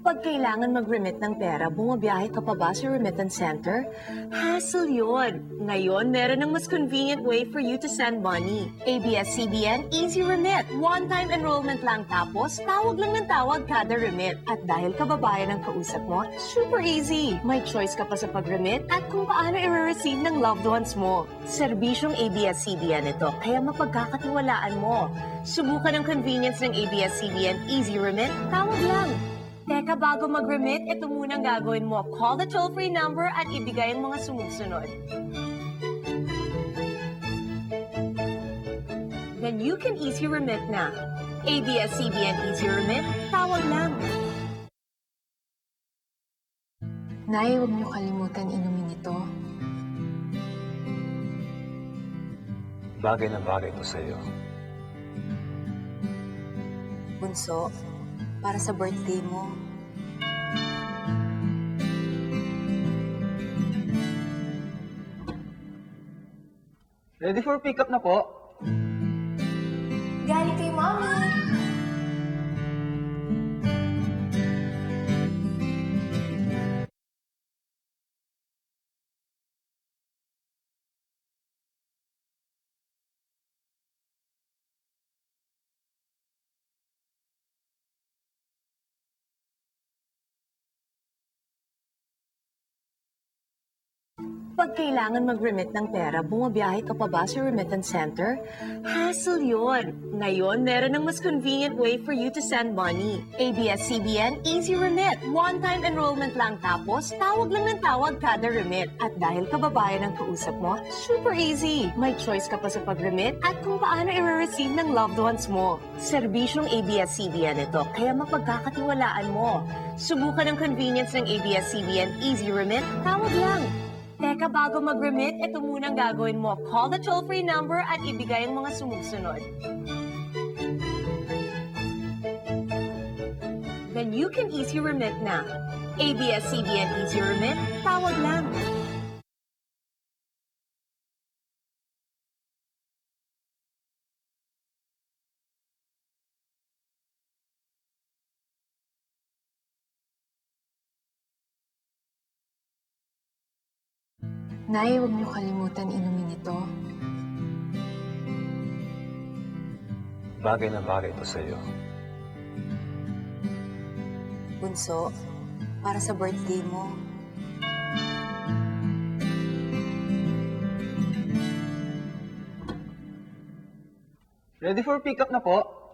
Pag kailangan mag-remit ng pera, bumabiyahe ka pa ba sa remittance center? Hassle yun. Ngayon, meron ng mas convenient way for you to send money. ABS-CBN Easy Remit. One-time enrollment lang tapos, tawag lang ng tawag kada remit. At dahil kababayan ang kausap mo, super easy. May choice ka pa sa pag-remit at kung paano i-receive ng loved ones mo. Serbisyong ABS-CBN ito, kaya mapagkakatiwalaan mo. Subukan ang convenience ng ABS-CBN Easy Remit, tawag lang. Teka, bago mag-remit, ito munang gagawin mo. Call the toll-free number at ibigay ang mga sumusunod. Then you can easy remit na. ABS-CBN Easy Remit, tawag lang. Nay, huwag niyo kalimutan inumin ito. Bagay na bagay ito sa'yo. Bunso, para sa birthday mo. Ready for pickup na po? Galing kay Mommy! Pag kailangan mag-remit ng pera, bumabiyahe ka pa ba sa remittance center? Hassle yun. Ngayon, meron ng mas convenient way for you to send money. ABS-CBN Easy Remit. One-time enrollment lang tapos, tawag lang ng tawag kada remit. At dahil kababayan ang kausap mo, super easy. May choice ka pa sa pag-remit at kung paano i-receive ng loved ones mo. Serbisyong ABS-CBN ito, kaya mapagkakatiwalaan mo. Subukan ang convenience ng ABS-CBN Easy Remit, tawag lang. Teka, bago mag-remit, ito munang gagawin mo. Call the toll-free number at ibigay ang mga sumusunod. Then you can easy remit na. ABS-CBN Easy Remit, tawag lang. Nay, huwag niyo kalimutan inumin ito. Bagay na bagay ito sa'yo. Bunso, para sa birthday mo. Ready for pickup na po?